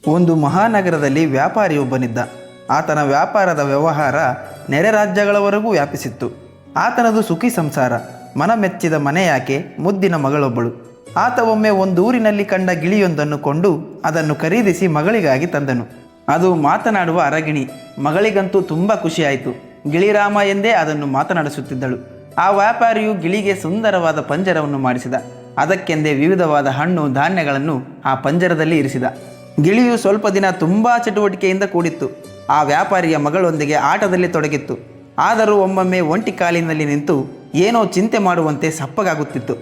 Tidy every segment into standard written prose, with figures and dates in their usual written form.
ಒಂದು ಮಹಾನಗರದಲ್ಲಿ ವ್ಯಾಪಾರಿಯೊಬ್ಬನಿದ್ದ. ಆತನ ವ್ಯಾಪಾರದ ವ್ಯವಹಾರ ನೆರೆ ರಾಜ್ಯಗಳವರೆಗೂ ವ್ಯಾಪಿಸಿತ್ತು. ಆತನದು ಸುಖಿ ಸಂಸಾರ. ಮನಮೆಚ್ಚಿದ ಮನೆಯಾಕೆ ಮುದ್ದಿನ ಮಗಳೊಬ್ಬಳು. ಆತ ಒಮ್ಮೆ ಒಂದೂರಿನಲ್ಲಿ ಕಂಡ ಗಿಳಿಯೊಂದನ್ನು ಕೊಂಡು ಅದನ್ನು ಖರೀದಿಸಿ ಮಗಳಿಗಾಗಿ ತಂದನು. ಅದು ಮಾತನಾಡುವ ಅರಗಿಣಿ. ಮಗಳಿಗಂತೂ ತುಂಬ ಖುಷಿಯಾಯಿತು. ಗಿಳಿರಾಮ ಎಂದೇ ಅದನ್ನು ಮಾತನಾಡಿಸುತ್ತಿದ್ದಳು. ಆ ವ್ಯಾಪಾರಿಯು ಗಿಳಿಗೆ ಸುಂದರವಾದ ಪಂಜರವನ್ನು ಮಾಡಿಸಿದ. ಅದಕ್ಕೆಂದೇ ವಿವಿಧವಾದ ಹಣ್ಣು ಧಾನ್ಯಗಳನ್ನು ಆ ಪಂಜರದಲ್ಲಿ ಇರಿಸಿದ. ಗಿಳಿಯು ಸ್ವಲ್ಪ ದಿನ ತುಂಬ ಚಟುವಟಿಕೆಯಿಂದ ಕೂಡಿತ್ತು. ಆ ವ್ಯಾಪಾರಿಯ ಮಗಳೊಂದಿಗೆ ಆಟದಲ್ಲಿ ತೊಡಗಿತ್ತು. ಆದರೂ ಒಮ್ಮೊಮ್ಮೆ ಒಂಟಿ ಕಾಲಿನಲ್ಲಿ ನಿಂತು ಏನೋ ಚಿಂತೆ ಮಾಡುವಂತೆ ಸಪ್ಪಗಾಗುತ್ತಿತ್ತು.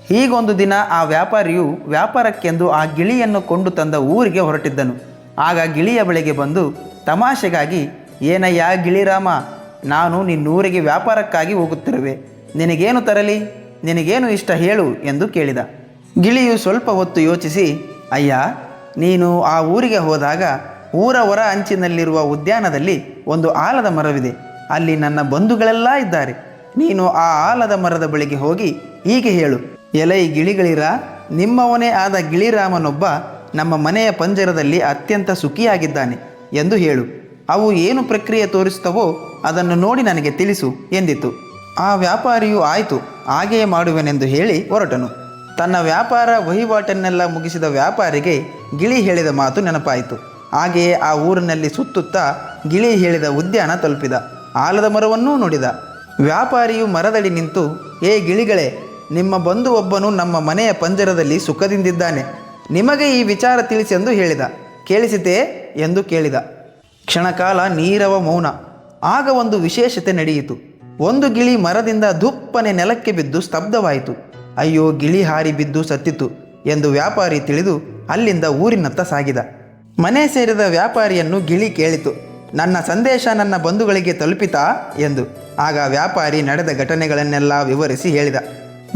ಹೀಗೊಂದು ದಿನ ಆ ವ್ಯಾಪಾರಿಯು ವ್ಯಾಪಾರಕ್ಕೆಂದು ಆ ಗಿಳಿಯನ್ನು ಕೊಂಡು ತಂದ ಊರಿಗೆ ಹೊರಟಿದ್ದನು. ಆಗ ಗಿಳಿಯ ಬಳಿಗೆ ಬಂದು ತಮಾಷೆಗಾಗಿ, ಏನಯ್ಯ ಗಿಳಿರಾಮ, ನಾನು ನಿನ್ನೂರಿಗೆ ವ್ಯಾಪಾರಕ್ಕಾಗಿ ಹೋಗುತ್ತಿರುವೆ. ನಿನಗೇನು ತರಲಿ? ನಿನಗೇನು ಇಷ್ಟ ಹೇಳು ಎಂದು ಕೇಳಿದ. ಗಿಳಿಯು ಸ್ವಲ್ಪ ಹೊತ್ತು ಯೋಚಿಸಿ, ಅಯ್ಯ, ನೀನು ಆ ಊರಿಗೆ ಹೋದಾಗ ಊರ ಹೊರ ಅಂಚಿನಲ್ಲಿರುವ ಉದ್ಯಾನದಲ್ಲಿ ಒಂದು ಆಲದ ಮರವಿದೆ. ಅಲ್ಲಿ ನನ್ನ ಬಂಧುಗಳೆಲ್ಲ ಇದ್ದಾರೆ. ನೀನು ಆ ಆಲದ ಮರದ ಬಳಿಗೆ ಹೋಗಿ ಹೀಗೆ ಹೇಳು, ಎಲೈ ಗಿಳಿಗಳಿರ, ನಿಮ್ಮವನೇ ಆದ ಗಿಳಿರಾಮನೊಬ್ಬ ನಮ್ಮ ಮನೆಯ ಪಂಜರದಲ್ಲಿ ಅತ್ಯಂತ ಸುಖಿಯಾಗಿದ್ದಾನೆ ಎಂದು ಹೇಳು. ಅವು ಏನು ಪ್ರಕ್ರಿಯೆ ತೋರಿಸುತ್ತವೋ ಅದನ್ನು ನೋಡಿ ನನಗೆ ತಿಳಿಸು ಎಂದಿತು. ಆ ವ್ಯಾಪಾರಿಯು ಆಯಿತು, ಹಾಗೆಯೇ ಮಾಡುವೆನೆಂದು ಹೇಳಿ ಹೊರಟನು. ತನ್ನ ವ್ಯಾಪಾರ ವಹಿವಾಟನ್ನೆಲ್ಲ ಮುಗಿಸಿದ ವ್ಯಾಪಾರಿಗೆ ಗಿಳಿ ಹೇಳಿದ ಮಾತು ನೆನಪಾಯಿತು. ಹಾಗೆಯೇ ಆ ಊರಿನಲ್ಲಿ ಸುತ್ತುತ್ತಾ ಗಿಳಿ ಹೇಳಿದ ಉದ್ಯಾನ ತಲುಪಿದ. ಆಲದ ಮರವನ್ನೂ ನೋಡಿದ. ವ್ಯಾಪಾರಿಯು ಮರದಡಿ ನಿಂತು, ಏ ಗಿಳಿಗಳೇ, ನಿಮ್ಮ ಬಂಧು ಒಬ್ಬನು ನಮ್ಮ ಮನೆಯ ಪಂಜರದಲ್ಲಿ ಸುಖದಿಂದಿದ್ದಾನೆ. ನಿಮಗೆ ಈ ವಿಚಾರ ತಿಳಿಸೆಂದು ಹೇಳಿದ. ಕೇಳಿಸಿತೇ ಎಂದು ಕೇಳಿದ. ಕ್ಷಣಕಾಲ ನೀರವ ಮೌನ. ಆಗ ಒಂದು ವಿಶೇಷತೆ ನಡೆಯಿತು. ಒಂದು ಗಿಳಿ ಮರದಿಂದ ಧುಪ್ಪನೆ ನೆಲಕ್ಕೆ ಬಿದ್ದು ಸ್ತಬ್ಧವಾಯಿತು. ಅಯ್ಯೋ, ಗಿಳಿ ಹಾರಿ ಬಿದ್ದು ಸತ್ತಿತು ಎಂದು ವ್ಯಾಪಾರಿ ತಿಳಿದು ಅಲ್ಲಿಂದ ಊರಿನತ್ತ ಸಾಗಿದ. ಮನೆ ಸೇರಿದ ವ್ಯಾಪಾರಿಯನ್ನು ಗಿಳಿ ಕೇಳಿತು, ನನ್ನ ಸಂದೇಶ ನನ್ನ ಬಂಧುಗಳಿಗೆ ತಲುಪಿತಾ ಎಂದು. ಆಗ ವ್ಯಾಪಾರಿ ನಡೆದ ಘಟನೆಗಳನ್ನೆಲ್ಲ ವಿವರಿಸಿ ಹೇಳಿದ.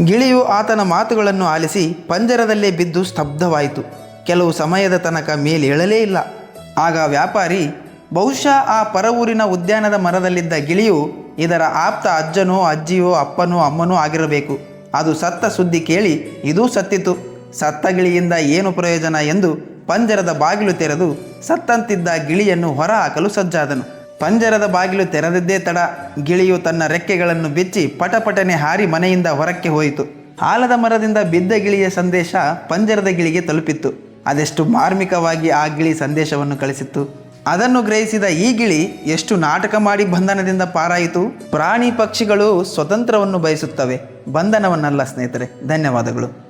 ಗಿಳಿಯು ಆತನ ಮಾತುಗಳನ್ನು ಆಲಿಸಿ ಪಂಜರದಲ್ಲೇ ಬಿದ್ದು ಸ್ತಬ್ಧವಾಯಿತು. ಕೆಲವು ಸಮಯದ ತನಕ ಮೇಲೇಳಲೇ ಇಲ್ಲ. ಆಗ ವ್ಯಾಪಾರಿ, ಬಹುಶಃ ಆ ಪರವೂರಿನ ಉದ್ಯಾನದ ಮರದಲ್ಲಿದ್ದ ಗಿಳಿಯು ಇದರ ಆಪ್ತ ಅಜ್ಜನೋ ಅಜ್ಜಿಯೋ ಅಪ್ಪನೋ ಅಮ್ಮನೋ ಆಗಿರಬೇಕು. ಅದು ಸತ್ತ ಸುದ್ದಿ ಕೇಳಿ ಇದೂ ಸತ್ತಿತು. ಸತ್ತ ಗಿಳಿಯಿಂದ ಏನು ಪ್ರಯೋಜನ ಎಂದು ಪಂಜರದ ಬಾಗಿಲು ತೆರೆದು ಸತ್ತಂತಿದ್ದ ಗಿಳಿಯನ್ನು ಹೊರ ಹಾಕಲು ಸಜ್ಜಾದನು. ಪಂಜರದ ಬಾಗಿಲು ತೆರೆದಿದ್ದೇ ತಡ ಗಿಳಿಯು ತನ್ನ ರೆಕ್ಕೆಗಳನ್ನು ಬಿಚ್ಚಿ ಪಟಪಟನೆ ಹಾರಿ ಮನೆಯಿಂದ ಹೊರಕ್ಕೆ ಹೋಯಿತು. ಆಲದ ಮರದಿಂದ ಬಿದ್ದ ಗಿಳಿಯ ಸಂದೇಶ ಪಂಜರದ ಗಿಳಿಗೆ ತಲುಪಿತ್ತು. ಅದೆಷ್ಟು ಮಾರ್ಮಿಕವಾಗಿ ಆ ಗಿಳಿ ಸಂದೇಶವನ್ನು ಕಳಿಸಿತ್ತು. ಅದನ್ನು ಗ್ರಹಿಸಿದ ಈ ಗಿಳಿ ಎಷ್ಟು ನಾಟಕ ಮಾಡಿ ಬಂಧನದಿಂದ ಪಾರಾಯಿತು. ಪ್ರಾಣಿ ಪಕ್ಷಿಗಳು ಸ್ವತಂತ್ರವನ್ನು ಬಯಸುತ್ತವೆ, ಬಂಧನವನ್ನಲ್ಲ ಸ್ನೇಹಿತರೆ. ಧನ್ಯವಾದಗಳು.